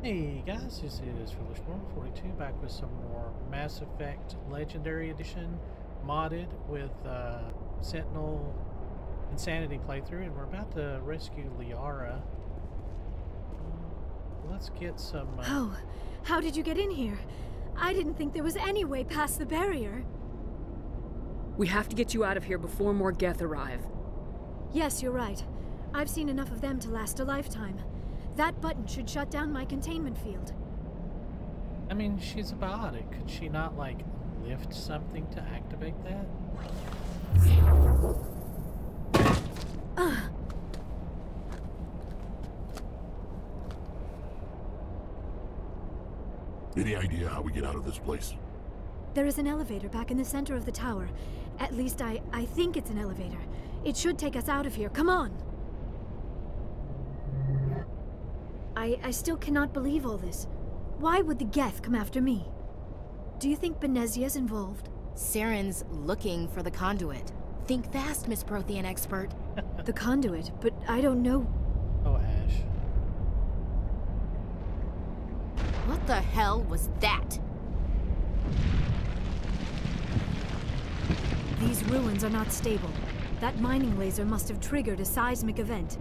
Hey guys, this is Foolish42 back with some more Mass Effect Legendary Edition modded with Sentinel Insanity playthrough, and we're about to rescue Liara. Let's get some... Oh, how did you get in here? I didn't think there was any way past the barrier. We have to get you out of here before more Geth arrive. Yes, you're right. I've seen enough of them to last a lifetime. That button should shut down my containment field. I mean, she's a biotic. Could she not, like, lift something to activate that? Any idea how we get out of this place? There is an elevator back in the center of the tower. At least I think it's an elevator. It should take us out of here. Come on! I still cannot believe all this. Why would the Geth come after me? Do you think Benezia's involved? Saren's looking for the conduit. Think fast, Miss Prothean expert. The conduit? But I don't know... Oh, Ash. What the hell was that? These ruins are not stable. That mining laser must have triggered a seismic event.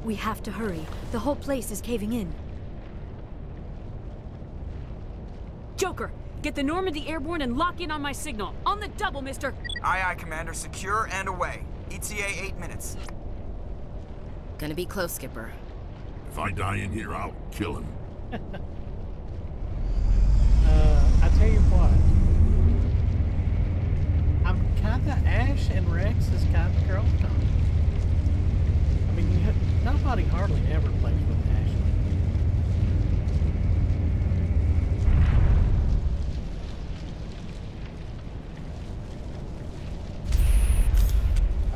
We have to hurry. The whole place is caving in. Joker, get the Normandy airborne and lock in on my signal. On the double, mister! Aye, aye, Commander. Secure and away. ETA 8 minutes. Gonna be close, Skipper. If I die in here, I'll kill him. I tell you what. I'm kinda Ash and Rex is kinda girlfriend. I mean, nobody hardly ever plays with Ashley.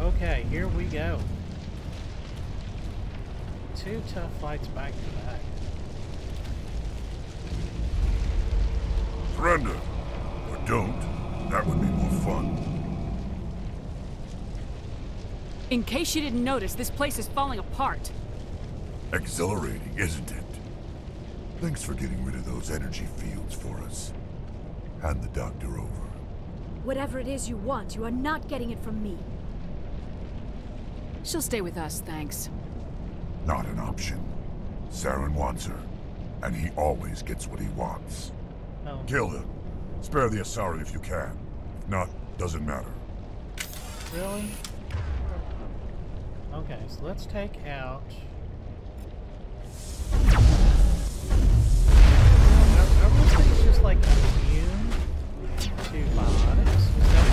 Okay, here we go. 2 tough fights back to back. Surrender. Or don't. That would be more fun. In case you didn't notice, this place is falling apart. Exhilarating, isn't it? Thanks for getting rid of those energy fields for us. Hand the doctor over. Whatever it is you want, you are not getting it from me. She'll stay with us, thanks. Not an option. Saren wants her, and he always gets what he wants. Oh. Kill them. Spare the Asari if you can. If not, doesn't matter. Really? Okay, so let's take out... I really think it's just like immune to biotics. Is that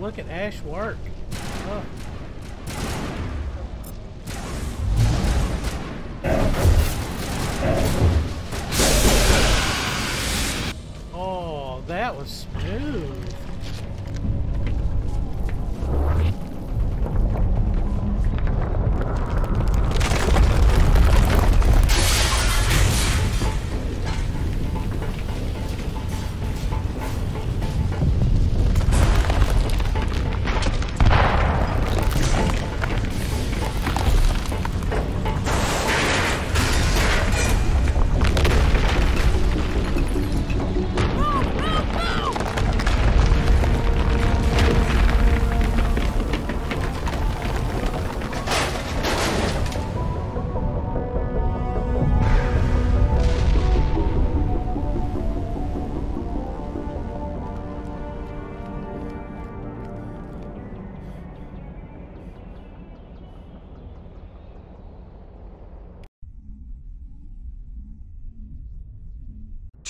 look at Ash work. Oh. Oh, that was smooth.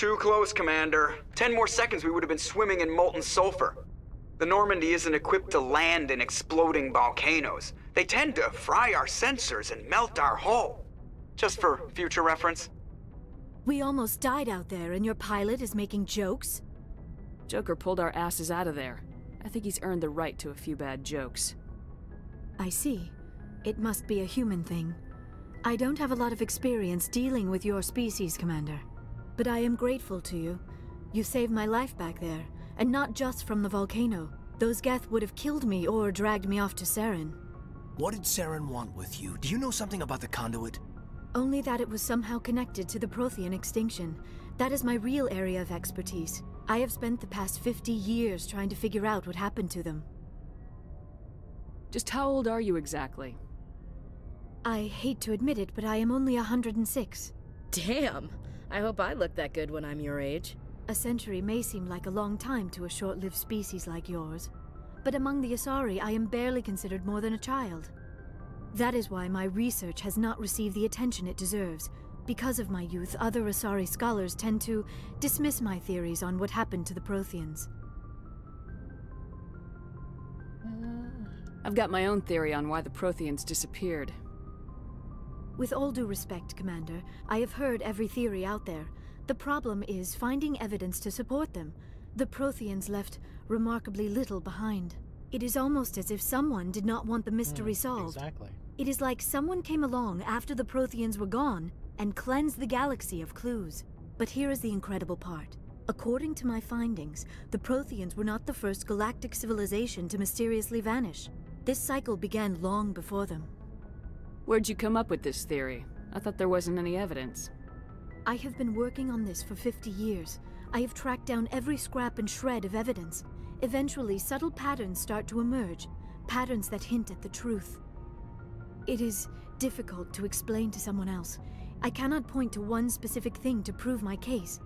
Too close, Commander. 10 more seconds we would have been swimming in molten sulfur. The Normandy isn't equipped to land in exploding volcanoes. They tend to fry our sensors and melt our hull. Just for future reference. We almost died out there, and your pilot is making jokes? Joker pulled our asses out of there. I think he's earned the right to a few bad jokes. I see. It must be a human thing. I don't have a lot of experience dealing with your species, Commander. But I am grateful to you. You saved my life back there, and not just from the volcano. Those Geth would have killed me or dragged me off to Saren. What did Saren want with you? Do you know something about the conduit? Only that it was somehow connected to the Prothean extinction. That is my real area of expertise. I have spent the past 50 years trying to figure out what happened to them. Just how old are you exactly? I hate to admit it, but I am only 106. Damn! I hope I look that good when I'm your age. A century may seem like a long time to a short-lived species like yours, but among the Asari, I am barely considered more than a child. That is why my research has not received the attention it deserves. Because of my youth, other Asari scholars tend to dismiss my theories on what happened to the Protheans. I've got my own theory on why the Protheans disappeared. With all due respect, Commander, I have heard every theory out there. The problem is finding evidence to support them. The Protheans left remarkably little behind. It is almost as if someone did not want the mystery solved. Exactly. It is like someone came along after the Protheans were gone and cleansed the galaxy of clues. But here is the incredible part. According to my findings, the Protheans were not the first galactic civilization to mysteriously vanish. This cycle began long before them. Where'd you come up with this theory? I thought there wasn't any evidence. I have been working on this for 50 years. I have tracked down every scrap and shred of evidence. Eventually, subtle patterns start to emerge, patterns that hint at the truth. It is difficult to explain to someone else. I cannot point to one specific thing to prove my case.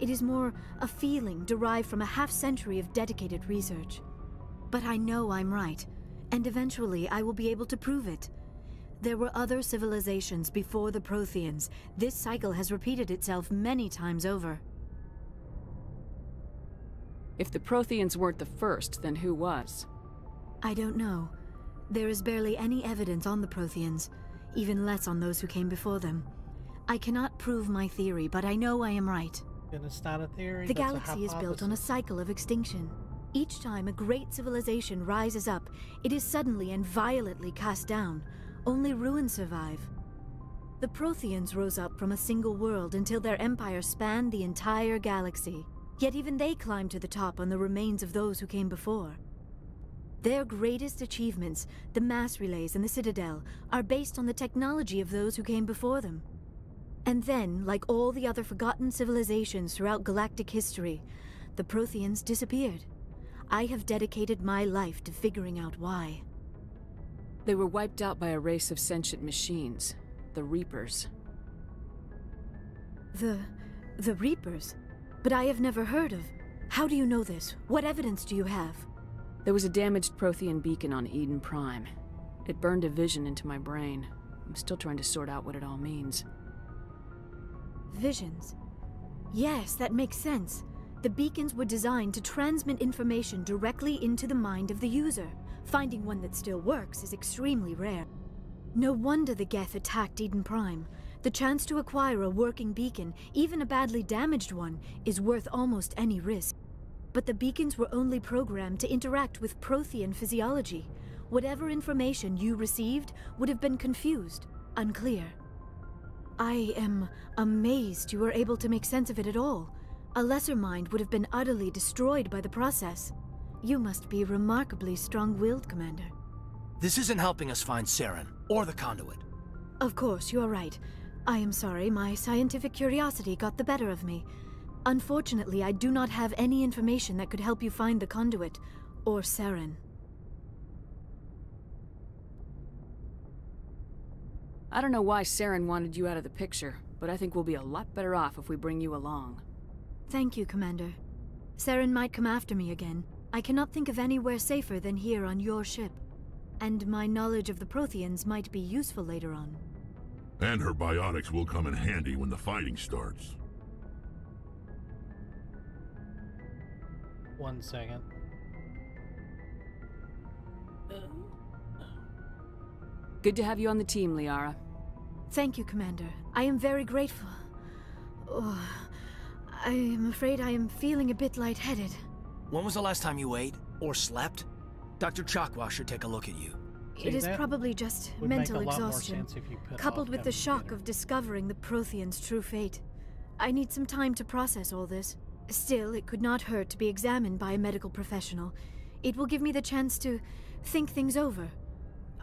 It is more a feeling derived from a half-century of dedicated research. But I know I'm right, and eventually I will be able to prove it. There were other civilizations before the Protheans. This cycle has repeated itself many times over. If the Protheans weren't the first, then who was? I don't know. There is barely any evidence on the Protheans, even less on those who came before them. I cannot prove my theory, but I know I am right. And it's not a theory. The that's galaxy a is built on a hypothesis. cycle of extinction. Each time a great civilization rises up, it is suddenly and violently cast down. Only ruins survive. The Protheans rose up from a single world until their empire spanned the entire galaxy. Yet even they climbed to the top on the remains of those who came before. Their greatest achievements, the mass relays and the Citadel, are based on the technology of those who came before them. And then, like all the other forgotten civilizations throughout galactic history, the Protheans disappeared. I have dedicated my life to figuring out why. They were wiped out by a race of sentient machines, the Reapers. The Reapers? But I have never heard of. How do you know this? What evidence do you have? There was a damaged Prothean beacon on Eden Prime. It burned a vision into my brain. I'm still trying to sort out what it all means. Visions. Yes, that makes sense. The beacons were designed to transmit information directly into the mind of the user. Finding one that still works is extremely rare. No wonder the Geth attacked Eden Prime. The chance to acquire a working beacon, even a badly damaged one, is worth almost any risk. But the beacons were only programmed to interact with Prothean physiology. Whatever information you received would have been confused, unclear. I am amazed you were able to make sense of it at all. A lesser mind would have been utterly destroyed by the process. You must be remarkably strong-willed, Commander. This isn't helping us find Saren, or the conduit. Of course, you are right. I am sorry, my scientific curiosity got the better of me. Unfortunately, I do not have any information that could help you find the conduit, or Saren. I don't know why Saren wanted you out of the picture, but I think we'll be a lot better off if we bring you along. Thank you, Commander. Saren might come after me again. I cannot think of anywhere safer than here on your ship. And my knowledge of the Protheans might be useful later on. And her biotics will come in handy when the fighting starts. 1 second. Good to have you on the team, Liara. Thank you, Commander. I am very grateful. Oh, I am afraid I am feeling a bit lightheaded. When was the last time you ate or slept? Dr. Chakwa should take a look at you. It is probably just mental exhaustion, coupled with the shock dinner. of discovering the Prothean's true fate. I need some time to process all this. Still, it could not hurt to be examined by a medical professional. It will give me the chance to think things over.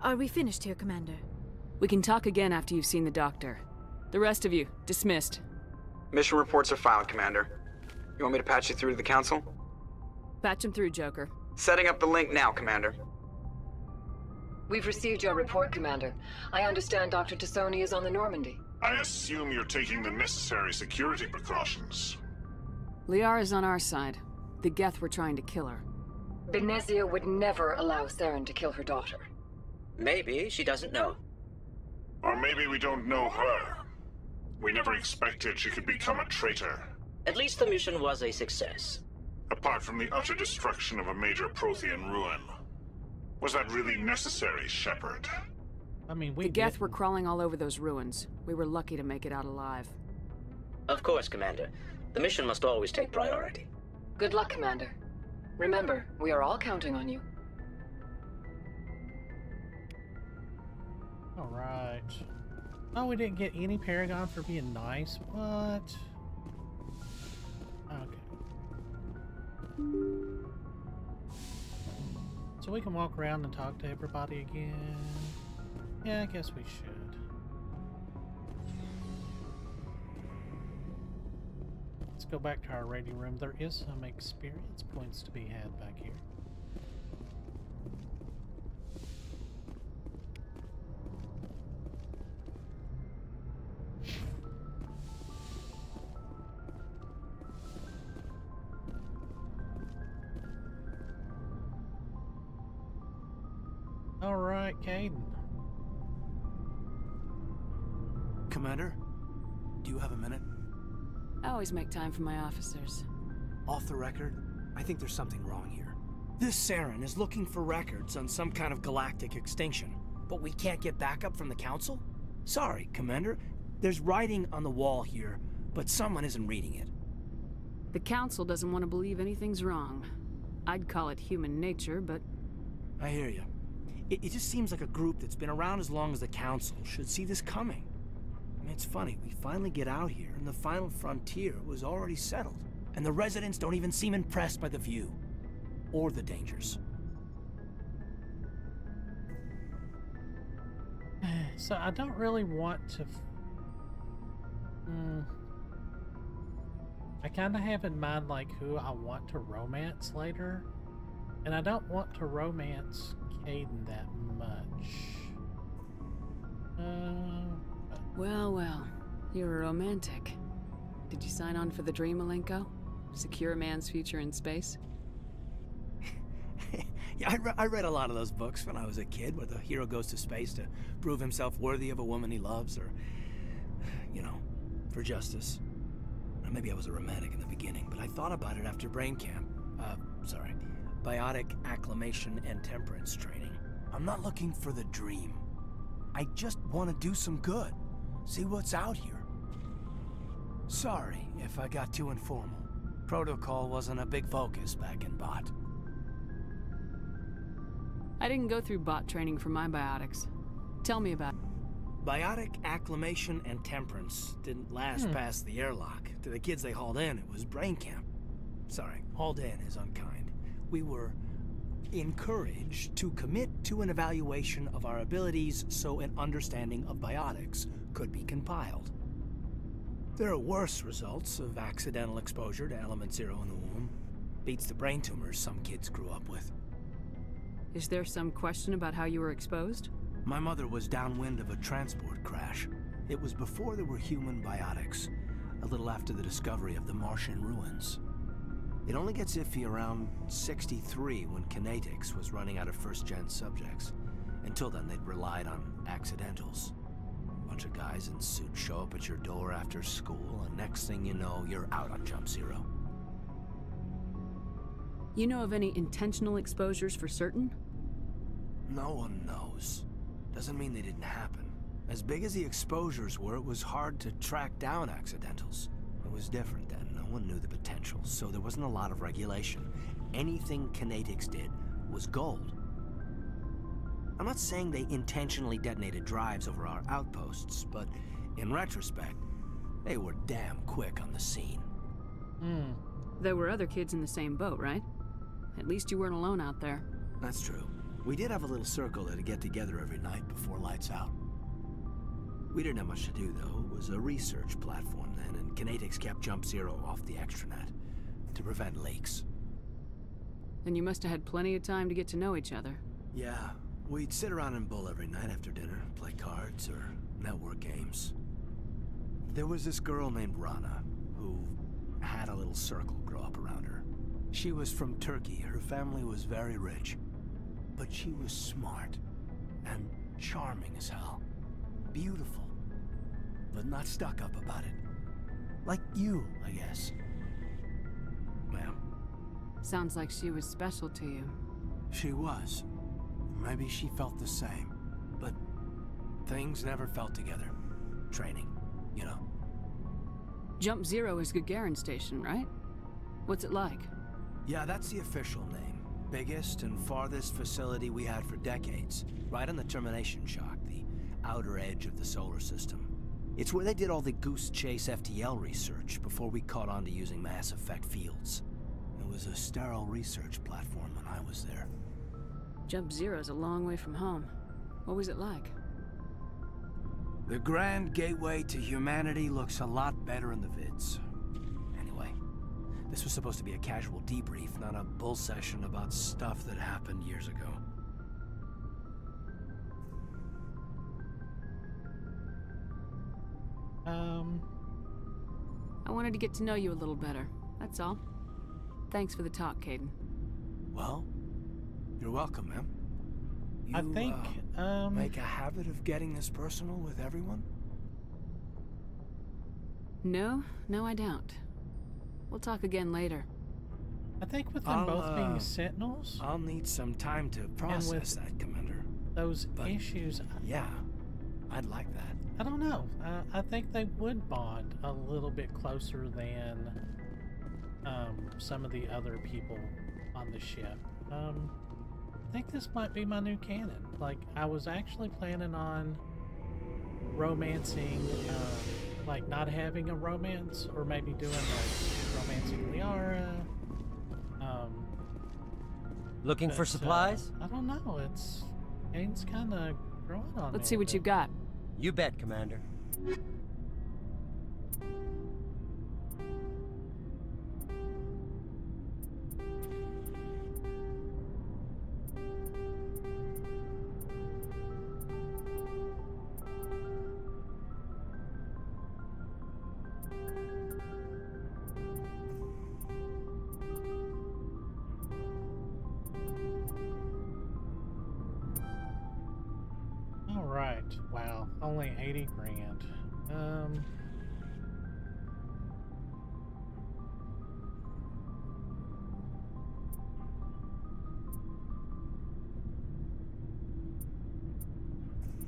Are we finished here, Commander? We can talk again after you've seen the doctor. The rest of you, dismissed. Mission reports are filed, Commander. You want me to patch you through to the Council? Patch him through, Joker. Setting up the link now, Commander. We've received your report, Commander. I understand Dr. Tassoni is on the Normandy. I assume you're taking the necessary security precautions. Liara's on our side. The Geth were trying to kill her. Benezia would never allow Saren to kill her daughter. Maybe she doesn't know. Or maybe we don't know her. We never expected she could become a traitor. At least the mission was a success. Apart from the utter destruction of a major Prothean ruin. Was that really necessary, Shepard? I mean, the Geth were crawling all over those ruins. We were lucky to make it out alive. Of course, Commander. The mission must always take priority. Good luck, Commander. Remember, we are all counting on you. Alright. Oh, we didn't get any Paragon for being nice. What? Okay. So we can walk around and talk to everybody again. Yeah, I guess we should. Let's go back to our ready room. There is some experience points to be had back here. Alright, Caden. Commander, do you have a minute? I always make time for my officers. Off the record, I think there's something wrong here. This Saren is looking for records on some kind of galactic extinction, but we can't get backup from the Council? Sorry, Commander. There's writing on the wall here, but someone isn't reading it. The Council doesn't want to believe anything's wrong. I'd call it human nature, but... I hear you. It just seems like a group that's been around as long as the Council should see this coming. I mean, it's funny, we finally get out here, and the final frontier was already settled. And the residents don't even seem impressed by the view. Or the dangers. So I don't really want to... I kind of have in mind, like, who I want to romance later. And I don't want to romance Caden that much. Well, you're a romantic. Did you sign on for the dream, Malenko? Secure a man's future in space? Yeah, I read a lot of those books when I was a kid, where the hero goes to space to prove himself worthy of a woman he loves, or, you know, for justice. Or maybe I was a romantic in the beginning, but I thought about it after brain camp. Biotic acclimation and temperance training. I'm not looking for the dream. I just want to do some good. See what's out here. Sorry if I got too informal. Protocol wasn't a big focus back in Bot. I didn't go through bot training for my biotics. Tell me about it. Biotic acclimation and temperance didn't last past the airlock. To the kids they hauled in, it was brain camp. Sorry, hauled in is unkind. We were encouraged to commit to an evaluation of our abilities so an understanding of biotics could be compiled. There are worse results of accidental exposure to Element Zero in the womb. Beats the brain tumors some kids grew up with. Is there some question about how you were exposed? My mother was downwind of a transport crash. It was before there were human biotics, a little after the discovery of the Martian ruins. It only gets iffy around 63 when Kinetics was running out of first-gen subjects. Until then, they'd relied on accidentals. A bunch of guys in suits show up at your door after school, and next thing you know, you're out on Jump Zero. You know of any intentional exposures for certain? No one knows. Doesn't mean they didn't happen. As big as the exposures were, it was hard to track down accidentals. It was different then. No one knew the potential, so there wasn't a lot of regulation. Anything Kinetics did was gold. I'm not saying they intentionally detonated drives over our outposts, but in retrospect, they were damn quick on the scene. There were other kids in the same boat, right? At least you weren't alone out there. That's true. We did have a little circle that'd get together every night before lights out. We didn't have much to do, though. It was a research platform then, and Kinetics kept Jump Zero off the extranet to prevent leaks. Then you must have had plenty of time to get to know each other. Yeah, we'd sit around and bull every night after dinner, play cards or network games. There was this girl named Rana, who had a little circle grow up around her. She was from Turkey. Her family was very rich. But she was smart and charming as hell. Beautiful, but not stuck up about it. Like you, I guess. Well, sounds like she was special to you. She was. Maybe she felt the same. But things never felt together. Training, you know. Jump Zero is Gagarin Station, right? What's it like? Yeah, that's the official name. Biggest and farthest facility we had for decades. Right on the termination shock, the outer edge of the solar system. It's where they did all the Goose Chase FTL research before we caught on to using mass effect fields. It was a sterile research platform when I was there. Jump Zero's a long way from home. What was it like? The grand gateway to humanity looks a lot better in the vids. Anyway, this was supposed to be a casual debrief, not a bull session about stuff that happened years ago. I wanted to get to know you a little better, that's all. Thanks for the talk, Caden. Well, you're welcome, ma'am. I think, make a habit of getting this personal with everyone? No, I don't. We'll talk again later. I think with them both being Sentinels... I'll need some time to process that, Commander. Those issues... Yeah, I'd like that. I don't know. I think they would bond a little bit closer than some of the other people on the ship. I think this might be my new canon. Like, I was actually planning on romancing, like not having a romance, or maybe doing like romancing Liara. Looking for supplies? I don't know. It's kind of growing on me. Let's see what you've got. You bet, Commander. Wow, only 80 grand.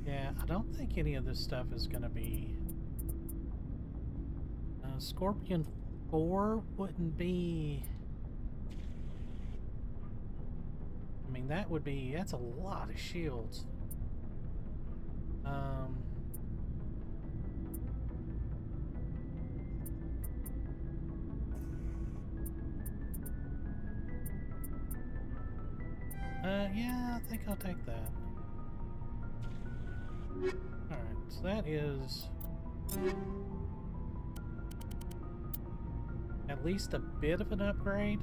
Yeah, I don't think any of this stuff is going to be... Scorpion 4 wouldn't be... I mean, that's a lot of shields. Yeah, I think I'll take that. Alright, so that is at least a bit of an upgrade.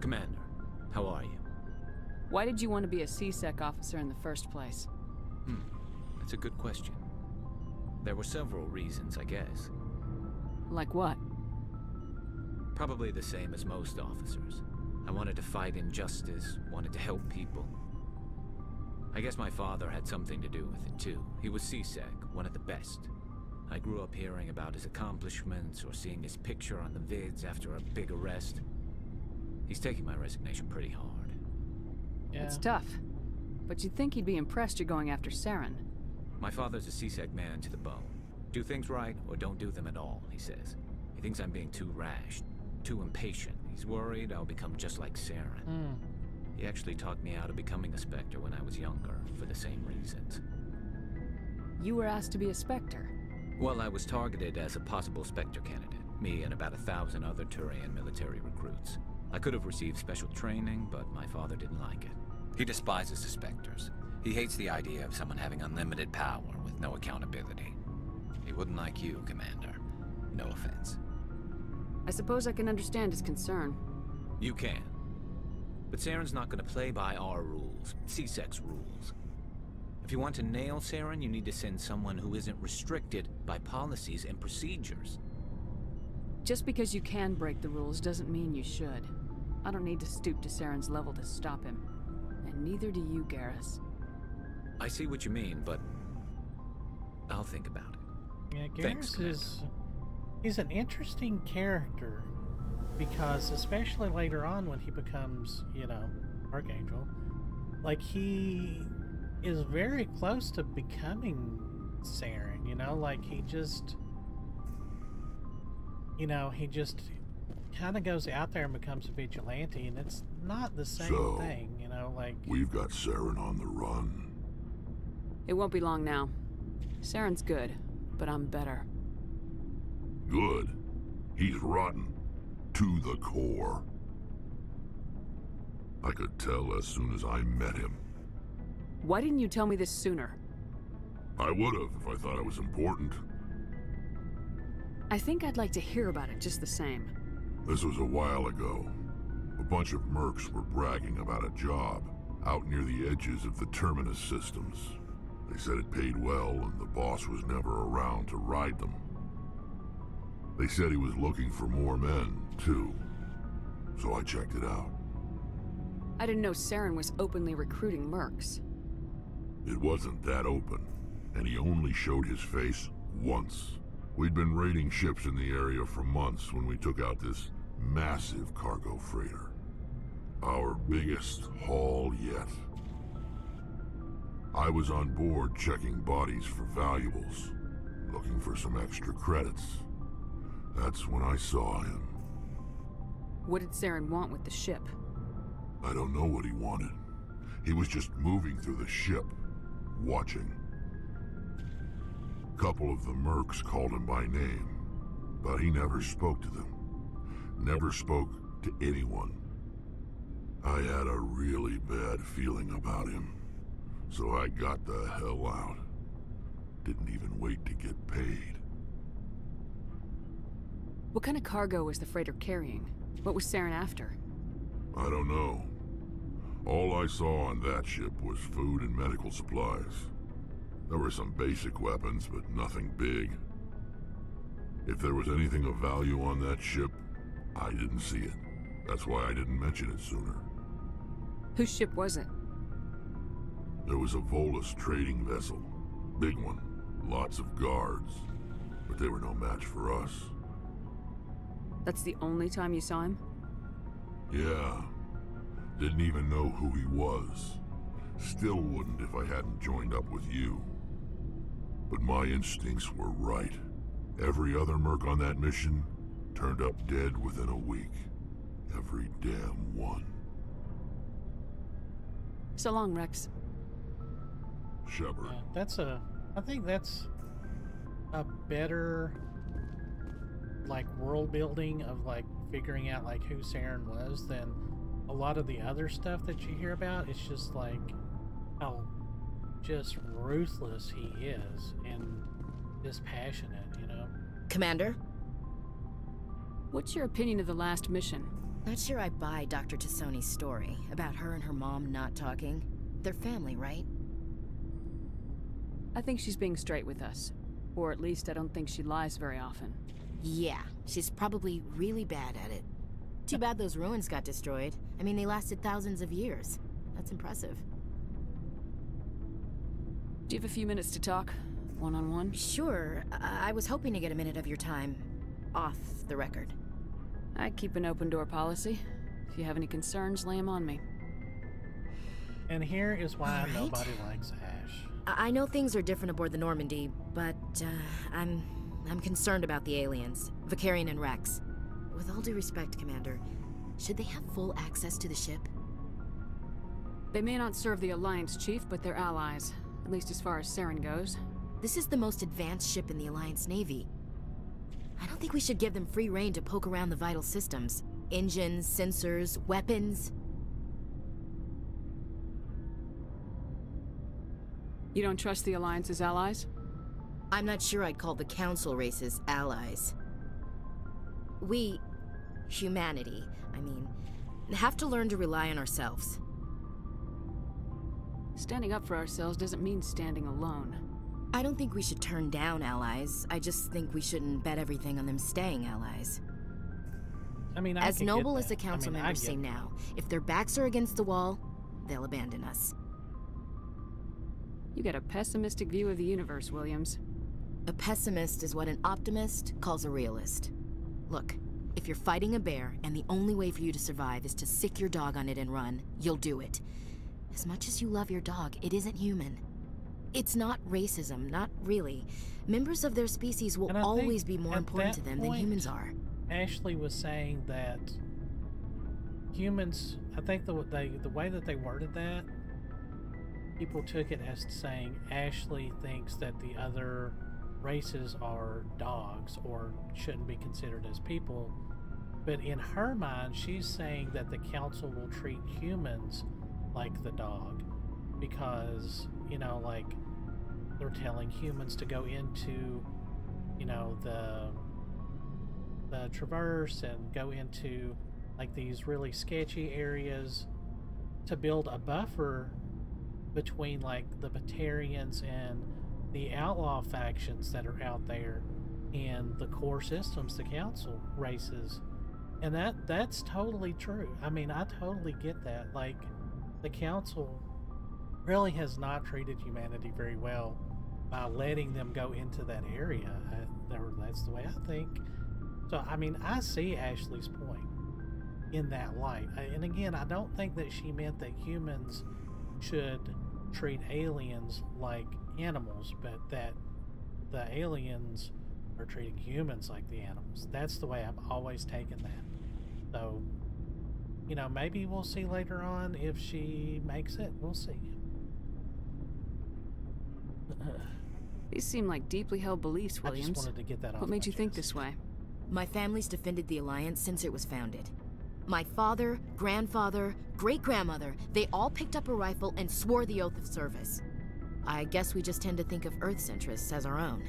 Commander, how are you? Why did you want to be a C-Sec officer in the first place? That's a good question. There were several reasons, I guess. Like what? Probably the same as most officers. I wanted to fight injustice, wanted to help people. I guess my father had something to do with it too. He was C-Sec, one of the best. I grew up hearing about his accomplishments or seeing his picture on the vids after a big arrest. He's taking my resignation pretty hard. Yeah. It's tough. But you'd think he'd be impressed you're going after Saren. My father's a C-Sec man to the bone. Do things right or don't do them at all, he says. He thinks I'm being too rash, too impatient. He's worried I'll become just like Saren. He actually talked me out of becoming a Spectre when I was younger, for the same reasons. You were asked to be a Spectre? Well, I was targeted as a possible Spectre candidate. Me and about 1,000 other Turian military recruits. I could have received special training, but my father didn't like it. He despises the Spectres. He hates the idea of someone having unlimited power with no accountability. He wouldn't like you, Commander. No offense. I suppose I can understand his concern. You can. But Saren's not going to play by our rules, C-Sec's rules. If you want to nail Saren, you need to send someone who isn't restricted by policies and procedures. Just because you can break the rules doesn't mean you should. I don't need to stoop to Saren's level to stop him. And neither do you, Garrus. I see what you mean, but I'll think about it. Yeah, Garrus he's an interesting character, because especially later on when he becomes, you know, Archangel, like, he is very close to becoming Saren, you know, like, he just, you know, he just kind of goes out there and becomes a vigilante, and it's not the same thing, you know, like... We've got Saren on the run. It won't be long now. Saren's good, but I'm better. Good? He's rotten. To the core. I could tell as soon as I met him. Why didn't you tell me this sooner? I would have if I thought it was important. I think I'd like to hear about it just the same. This was a while ago. A bunch of mercs were bragging about a job out near the edges of the Terminus systems. They said it paid well and the boss was never around to ride them. They said he was looking for more men, too. So I checked it out. I didn't know Saren was openly recruiting mercs. It wasn't that open, and he only showed his face once. We'd been raiding ships in the area for months when we took out this massive cargo freighter. Our biggest haul yet. I was on board checking bodies for valuables, looking for some extra credits. That's when I saw him. What did Saren want with the ship? I don't know what he wanted. He was just moving through the ship, watching. A couple of the mercs called him by name, but he never spoke to them. Never spoke to anyone. I had a really bad feeling about him, so I got the hell out. Didn't even wait to get paid. What kind of cargo was the freighter carrying? What was Saren after? I don't know. All I saw on that ship was food and medical supplies. There were some basic weapons, but nothing big. If there was anything of value on that ship, I didn't see it. That's why I didn't mention it sooner. Whose ship was it? There was a Volus trading vessel. Big one. Lots of guards. But they were no match for us. That's the only time you saw him? Yeah. Didn't even know who he was. Still wouldn't if I hadn't joined up with you. But my instincts were right. Every other merc on that mission turned up dead within a week. Every damn one. So long, Rex. Shepard. Yeah, I think that's a better, like, world building of, like, figuring out, like, who Saren was than a lot of the other stuff that you hear about. It's just, like, how just ruthless he is and dispassionate, you know? Commander? What's your opinion of the last mission? Not sure I buy Dr. Tassoni's story about her and her mom not talking. They're family, right? I think she's being straight with us. Or at least I don't think she lies very often. Yeah, she's probably really bad at it. Too bad those ruins got destroyed. I mean, they lasted thousands of years. That's impressive. Do you have a few minutes to talk? One-on-one? Sure. I was hoping to get a minute of your time. Off the record. I keep an open door policy. If you have any concerns, lay them on me. And here is why nobody likes Ash. I know things are different aboard the Normandy, but I'm concerned about the aliens, Vicarian and Rex. With all due respect, Commander, should they have full access to the ship? They may not serve the Alliance, Chief, but they're allies. At least as far as Saren goes. This is the most advanced ship in the Alliance Navy. I don't think we should give them free rein to poke around the vital systems. Engines, sensors, weapons. You don't trust the Alliance's allies? I'm not sure I'd call the Council races allies. We, humanity, I mean, have to learn to rely on ourselves. Standing up for ourselves doesn't mean standing alone. I don't think we should turn down allies. I just think we shouldn't bet everything on them staying allies. I mean, as noble as the council members seem now, if their backs are against the wall, they'll abandon us. You got a pessimistic view of the universe, Williams. A pessimist is what an optimist calls a realist. Look, if you're fighting a bear and the only way for you to survive is to sick your dog on it and run, you'll do it. As much as you love your dog, it isn't human. It's not racism, not really. Members of their species will always be more important to them than humans are. Ashley was saying that humans, I think the way that they worded that, people took it as saying Ashley thinks that the other races are dogs or shouldn't be considered as people. But in her mind, she's saying that the council will treat humans like the dog because, you know, like they're telling humans to go into, you know, the traverse and go into like these really sketchy areas to build a buffer between like the Batarians and the outlaw factions that are out there and the core systems, the council races. And that's totally true. I mean, I totally get that. Like, the council really has not treated humanity very well by letting them go into that area. That's the way I think. So, I mean, I see Ashley's point in that light. And again, I don't think that she meant that humans should treat aliens like animals, but that the aliens are treating humans like the animals. That's the way I've always taken that. So, you know, maybe we'll see later on if she makes it. We'll see. These seem like deeply held beliefs, Williams. I just wanted to get that off. What made you think this way? My family's defended the Alliance since it was founded. My father, grandfather, great-grandmother, they all picked up a rifle and swore the oath of service. I guess we just tend to think of Earth's interests as our own.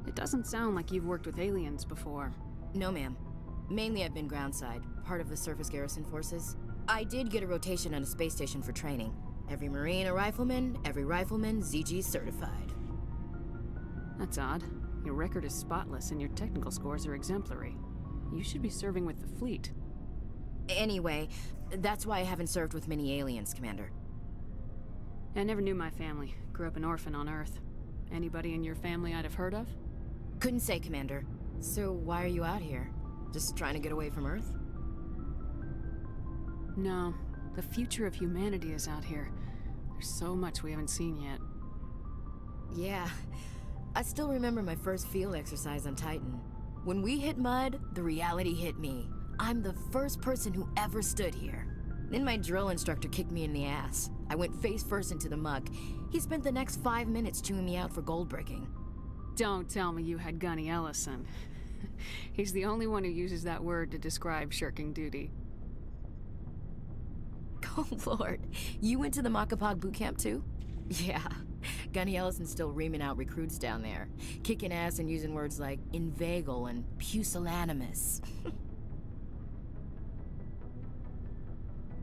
It doesn't sound like you've worked with aliens before. No, ma'am. Mainly I've been groundside, part of the surface garrison forces. I did get a rotation on a space station for training. Every Marine a rifleman, every rifleman ZG certified. That's odd. Your record is spotless and your technical scores are exemplary. You should be serving with the fleet. Anyway, that's why I haven't served with many aliens, Commander. I never knew my family. Grew up an orphan on Earth. Anybody in your family I'd have heard of? Couldn't say, Commander. So why are you out here? Just trying to get away from Earth? No. The future of humanity is out here. There's so much we haven't seen yet. Yeah. I still remember my first field exercise on Titan. When we hit mud, the reality hit me. I'm the first person who ever stood here. Then my drill instructor kicked me in the ass. I went face first into the muck. He spent the next 5 minutes chewing me out for gold bricking. Don't tell me you had Gunny Ellison. He's the only one who uses that word to describe shirking duty. Oh, Lord. You went to the Makapog boot camp, too? Yeah. Gunny Ellison's still reaming out recruits down there. Kicking ass and using words like inveigle and pusillanimous.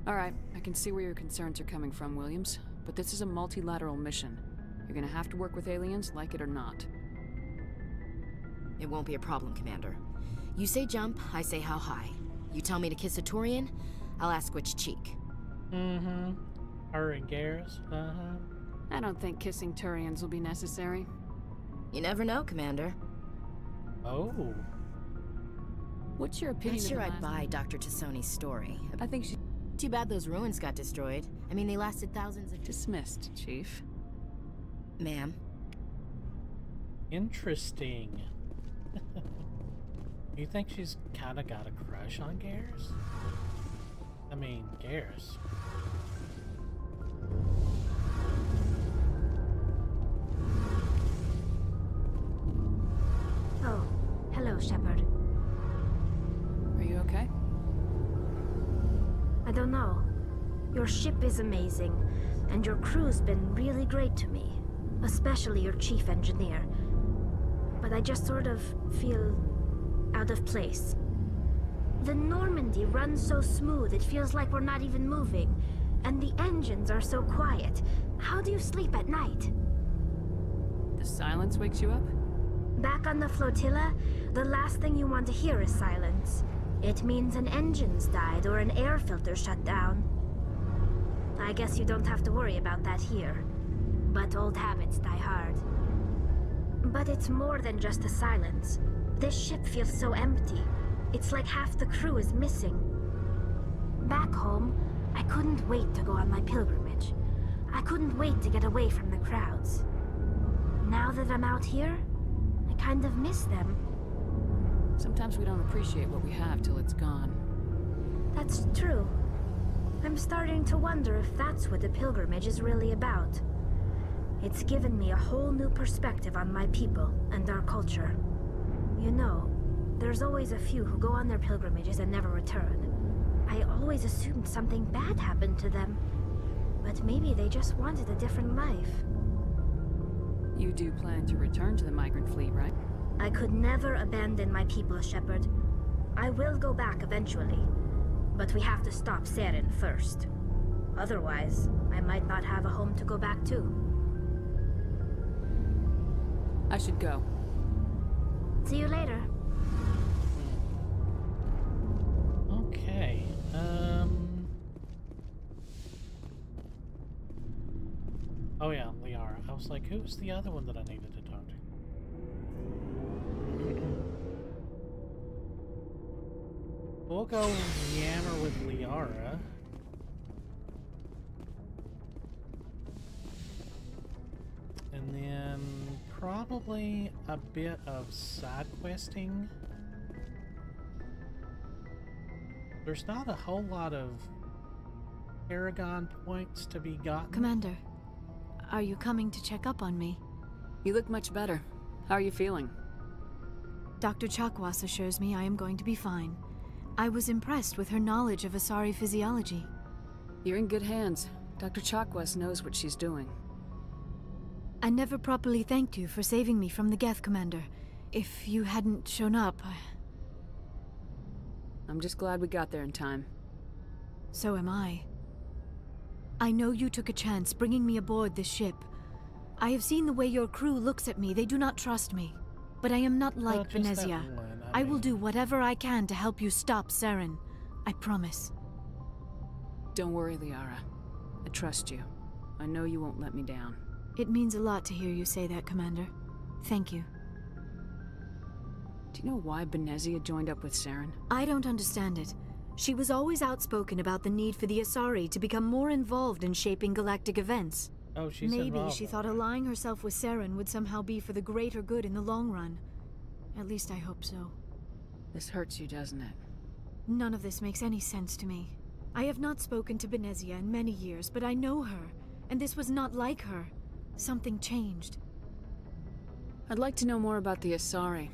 Alright, I can see where your concerns are coming from, Williams. But this is a multilateral mission. You're gonna have to work with aliens, like it or not. It won't be a problem, Commander. You say jump, I say how high. You tell me to kiss a Turian, I'll ask which cheek. Mm-hmm. Her and Garrus? Uh-huh. I don't think kissing Turians will be necessary. You never know, Commander. Oh. What's your opinion Not of sure the I'd buy Dr. Tassoni's story. I think she... Too bad those ruins got destroyed. I mean, they lasted thousands of... Dismissed, Chief. Ma'am. Interesting. You think she's kinda got a crush on Garrus? I mean, Garrus. Oh, hello, Shepard. Are you okay? I don't know. Your ship is amazing, and your crew's been really great to me. Especially your chief engineer. But I just sort of feel out of place. The Normandy runs so smooth it feels like we're not even moving. And the engines are so quiet. How do you sleep at night? The silence wakes you up? Back on the flotilla, the last thing you want to hear is silence. It means an engine's died or an air filter shut down. I guess you don't have to worry about that here. But old habits die hard. But it's more than just the silence. This ship feels so empty. It's like half the crew is missing. Back home, I couldn't wait to go on my pilgrimage. I couldn't wait to get away from the crowds. Now that I'm out here, I kind of miss them. Sometimes we don't appreciate what we have till it's gone. That's true. I'm starting to wonder if that's what the pilgrimage is really about. It's given me a whole new perspective on my people and our culture. You know, there's always a few who go on their pilgrimages and never return. I always assumed something bad happened to them. But maybe they just wanted a different life. You do plan to return to the migrant fleet, right? I could never abandon my people, Shepard. I will go back eventually. But we have to stop Saren first. Otherwise, I might not have a home to go back to. I should go. See you later. Okay. Oh yeah, Liara. I was like, who's the other one that I needed to talk to? We'll go yammer with Liara. And then probably a bit of side questing. There's not a whole lot of Paragon points to be gotten. Commander, are you coming to check up on me? You look much better. How are you feeling? Dr. Chakwas assures me I am going to be fine. I was impressed with her knowledge of Asari physiology. You're in good hands. Dr. Chakwas knows what she's doing. I never properly thanked you for saving me from the Geth, Commander. If you hadn't shown up, I'm just glad we got there in time. So am I. I know you took a chance bringing me aboard this ship. I have seen the way your crew looks at me. They do not trust me. But I am not like Venezia. I will do whatever I can to help you stop Saren. I promise. Don't worry, Liara. I trust you. I know you won't let me down. It means a lot to hear you say that, Commander. Thank you. Do you know why Benezia joined up with Saren? I don't understand it. She was always outspoken about the need for the Asari to become more involved in shaping galactic events. Oh, she's Maybe involved. she thought allying herself with Saren would somehow be for the greater good in the long run. At least I hope so. This hurts you, doesn't it? None of this makes any sense to me. I have not spoken to Benezia in many years, but I know her, and this was not like her. Something changed. I'd like to know more about the Asari.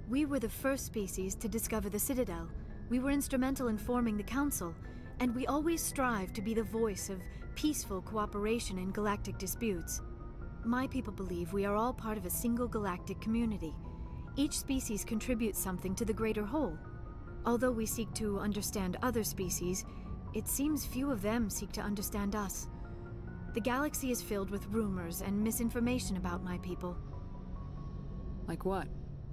We were the first species to discover the Citadel. We were instrumental in forming the Council, and we always strive to be the voice of peaceful cooperation in galactic disputes. My people believe we are all part of a single galactic community. Each species contributes something to the greater whole. Although we seek to understand other species, It seems few of them seek to understand us. The galaxy is filled with rumors and misinformation about my people. Like what?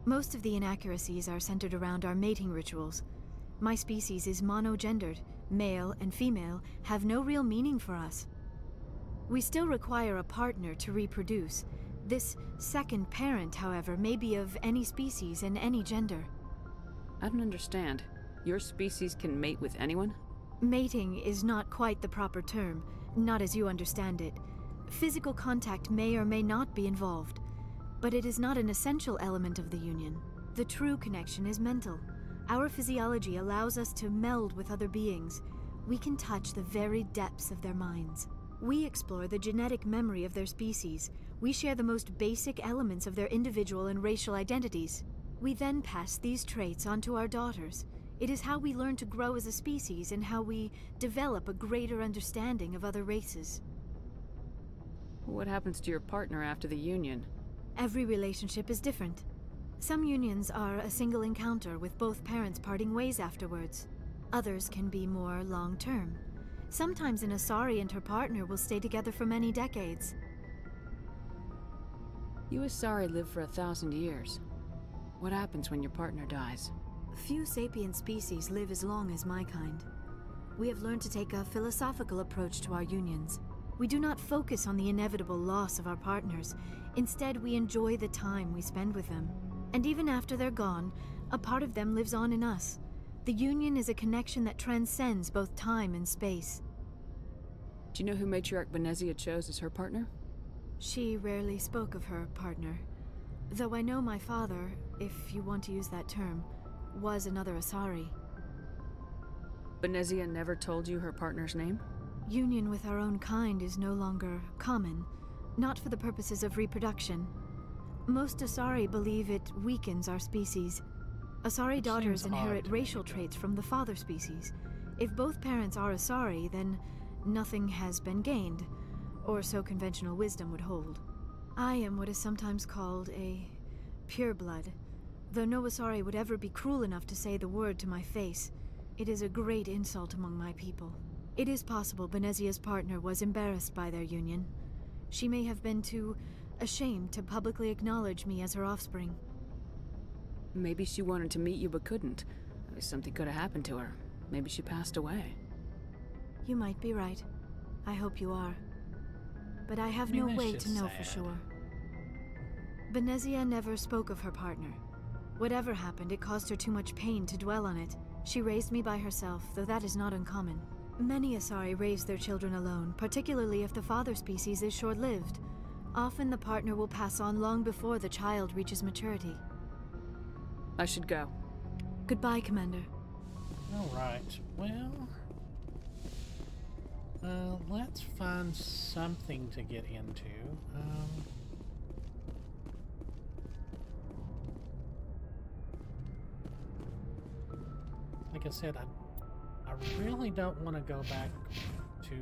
Most of the inaccuracies are centered around our mating rituals. My species is monogendered. Male and female have no real meaning for us. We still require a partner to reproduce. This second parent, however, may be of any species and any gender. I don't understand. Your species can mate with anyone? Mating is not quite the proper term, not as you understand it. Physical contact may or may not be involved, but it is not an essential element of the union. The true connection is mental. Our physiology allows us to meld with other beings. We can touch the very depths of their minds. We explore the genetic memory of their species. We share the most basic elements of their individual and racial identities. We then pass these traits on to our daughters. It is how we learn to grow as a species and how we develop a greater understanding of other races. What happens to your partner after the union? Every relationship is different. Some unions are a single encounter with both parents parting ways afterwards. Others can be more long-term. Sometimes an Asari and her partner will stay together for many decades. You Asari live for 1,000 years. What happens when your partner dies? Few sapient species live as long as my kind. We have learned to take a philosophical approach to our unions. We do not focus on the inevitable loss of our partners. Instead, we enjoy the time we spend with them. And even after they're gone, a part of them lives on in us. The union is a connection that transcends both time and space. Do you know who Matriarch Benezia chose as her partner? She rarely spoke of her partner. Though I know my father, if you want to use that term, was another Asari. Benezia never told you her partner's name? Union with our own kind is no longer common, not for the purposes of reproduction. Most Asari believe it weakens our species. Asari daughters inherit racial traits from the father species. If both parents are Asari, then nothing has been gained, or so conventional wisdom would hold. I am what is sometimes called a pureblood, though no Asari would ever be cruel enough to say the word to my face. It is a great insult among my people. It is possible Benezia's partner was embarrassed by their union. She may have been too ashamed to publicly acknowledge me as her offspring. Maybe she wanted to meet you but couldn't. Something could have happened to her. Maybe she passed away. You might be right. I hope you are. But I have no way to know for sure. Benezia never spoke of her partner. Whatever happened, it caused her too much pain to dwell on it. She raised me by herself, though that is not uncommon. Many Asari raise their children alone, particularly if the father species is short-lived. Often the partner will pass on long before the child reaches maturity. I should go. Goodbye, Commander. All right. Well, let's find something to get into. Like I said, I really don't want to go back to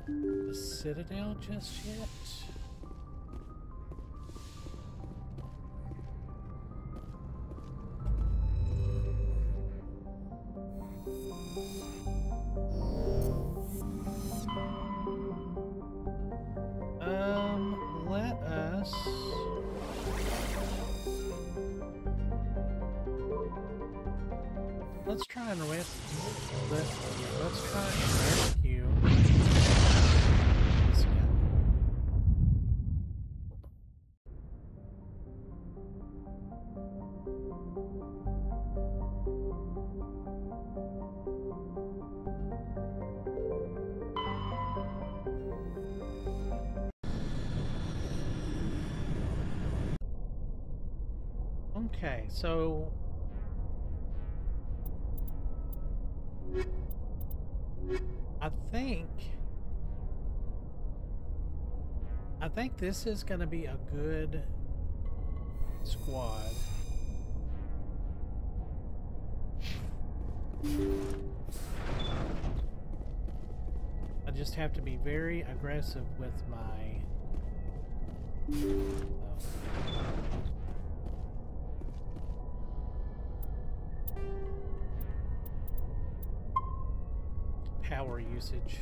the Citadel just yet. Let us let's try and let's try and rescue this guy. Okay, so I think this is going to be a good squad. I just have to be very aggressive with my power usage.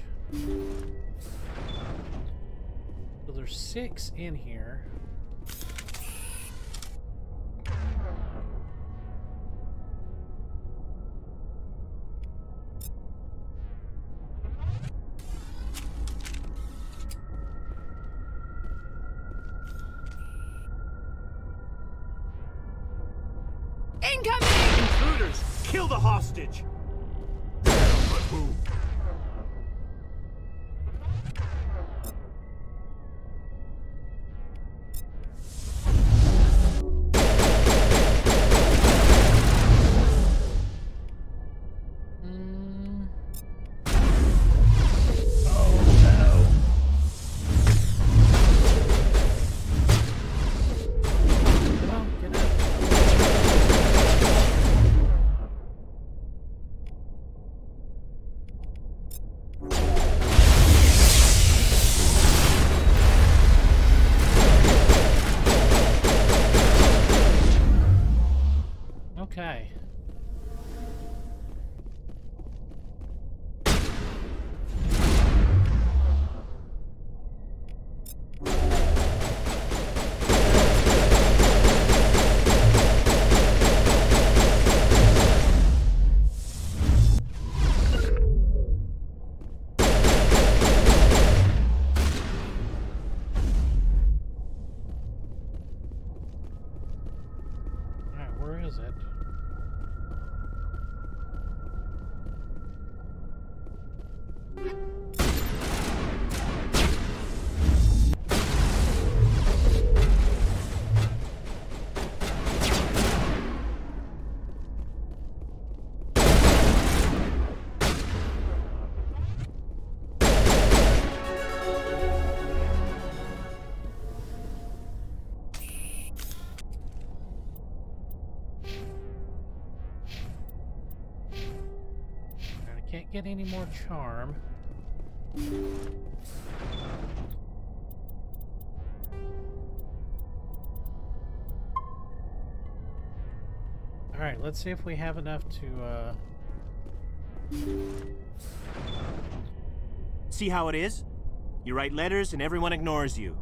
So there's 6 in here. Intruders! Kill the hostage! But move. Okay. Alright, where is it? Can't get any more charm. Alright, let's see if we have enough to, See how it is? You write letters and everyone ignores you.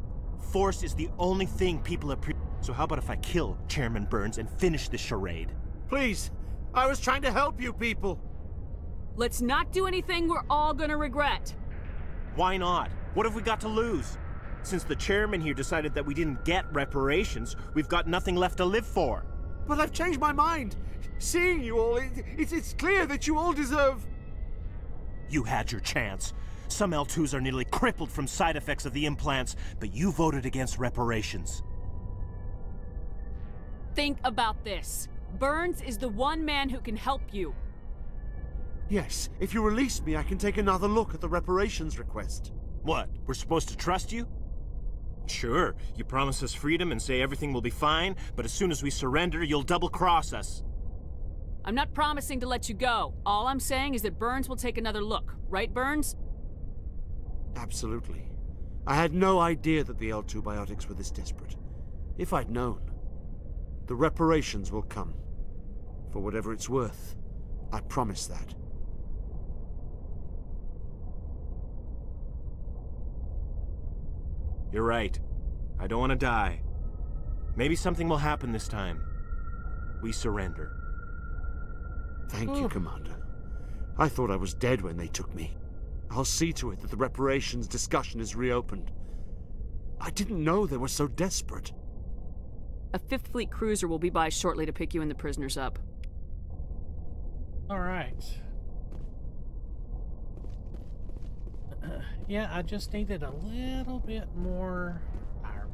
Force is the only thing people appreciate. So how about if I kill Chairman Burns and finish this charade? Please! I was trying to help you people! Let's not do anything we're all gonna regret. Why not? What have we got to lose? Since the chairman here decided that we didn't get reparations, we've got nothing left to live for. But I've changed my mind. Seeing you all, it's clear that you all deserve... You had your chance. Some L2s are nearly crippled from side effects of the implants, but you voted against reparations. Think about this. Burns is the one man who can help you. Yes, if you release me, I can take another look at the reparations request. What, we're supposed to trust you? Sure, you promise us freedom and say everything will be fine, but as soon as we surrender, you'll double-cross us. I'm not promising to let you go. All I'm saying is that Burns will take another look. Right, Burns? Absolutely. I had no idea that the L2 biotics were this desperate. If I'd known, the reparations will come. For whatever it's worth, I promise that. You're right. I don't want to die. Maybe something will happen this time. We surrender. Thank you, Commander. I thought I was dead when they took me. I'll see to it that the reparations discussion is reopened. I didn't know they were so desperate. A 5th Fleet cruiser will be by shortly to pick you and the prisoners up. All right. Yeah, I just needed a little bit more iron.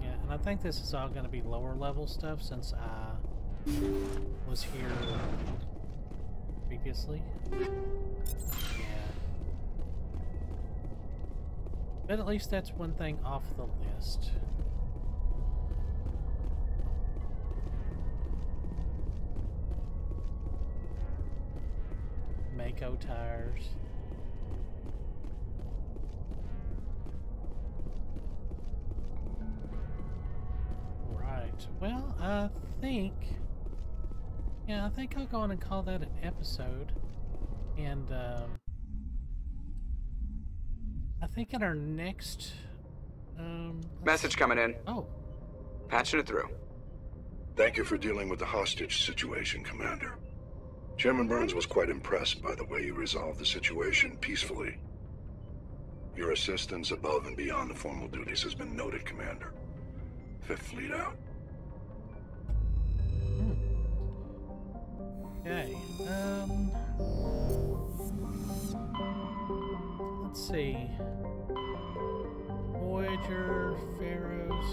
Yeah, and I think this is all going to be lower level stuff since I was here previously. But at least that's one thing off the list. Mako tires. Well, I think I'll go on and call that an episode. And I think in our next message coming in. Oh. Patching it through. Thank you for dealing with the hostage situation, Commander. Chairman Burns was quite impressed by the way you resolved the situation peacefully. Your assistance above and beyond the formal duties has been noted, Commander. Fifth Fleet out. Okay. Let's see. Voyager, Pharos.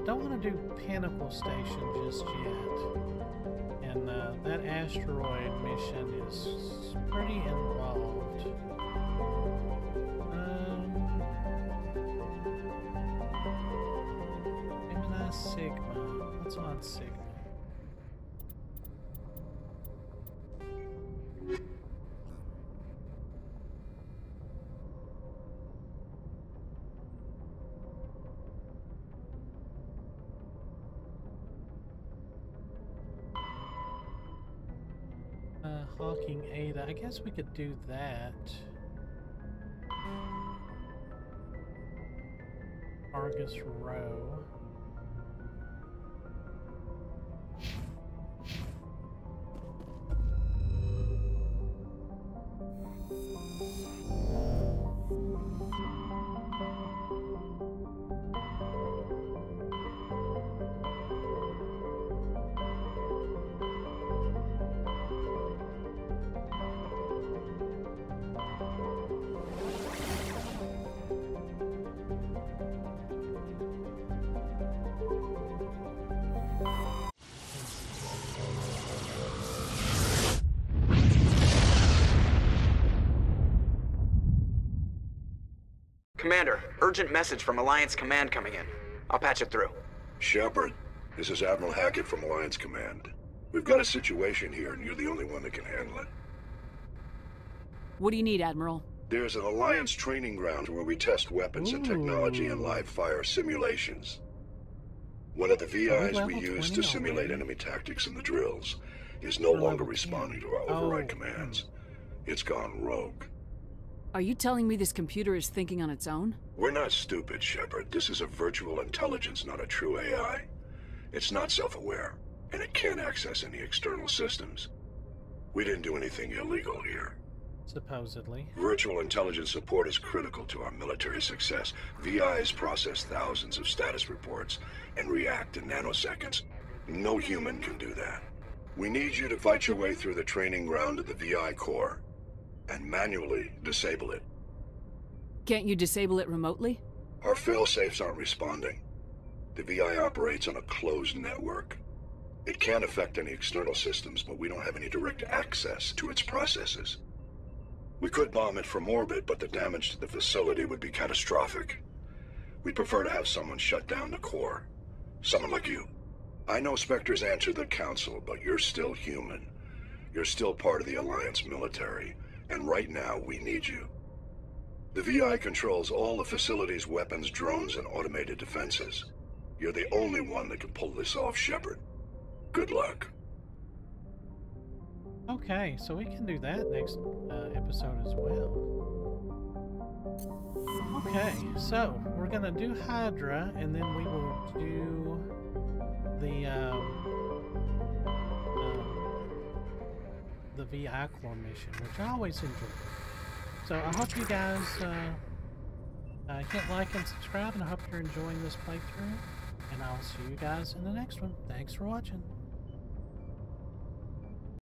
Don't want to do Pinnacle Station just yet. And that asteroid mission is pretty involved. Gemini Sigma. What's on Sigma? Hawking Ada. I guess we could do that. Argus Row. Commander, urgent message from Alliance Command coming in. I'll patch it through. Shepard, this is Admiral Hackett from Alliance Command. We've got a situation here, and you're the only one that can handle it. What do you need, Admiral? There's an Alliance training ground where we test weapons and technology in live fire simulations. One of the VIs we use to simulate enemy tactics in the drills is no longer responding to our override commands. It's gone rogue. Are you telling me this computer is thinking on its own? We're not stupid, Shepard. This is a virtual intelligence, not a true AI. It's not self-aware, and it can't access any external systems. We didn't do anything illegal here. Supposedly. Virtual intelligence support is critical to our military success. VIs process thousands of status reports and react in nanoseconds. No human can do that. We need you to fight your way through the training ground of the VI core and manually disable it. Can't you disable it remotely? Our fail-safes aren't responding. The VI operates on a closed network. It can't affect any external systems, but we don't have any direct access to its processes. We could bomb it from orbit, but the damage to the facility would be catastrophic. We'd prefer to have someone shut down the core. Someone like you. I know Spectres answer the Council, but you're still human. You're still part of the Alliance military. And right now, we need you. The VI controls all the facility's weapons, drones, and automated defenses. You're the only one that can pull this off, Shepard. Good luck. Okay, so we can do that next episode as well. Okay, so we're gonna do Hydra, and then we will do the VI core mission, which I always enjoy. So I hope you guys hit like and subscribe, and I hope you're enjoying this playthrough. And I'll see you guys in the next one. Thanks for watching.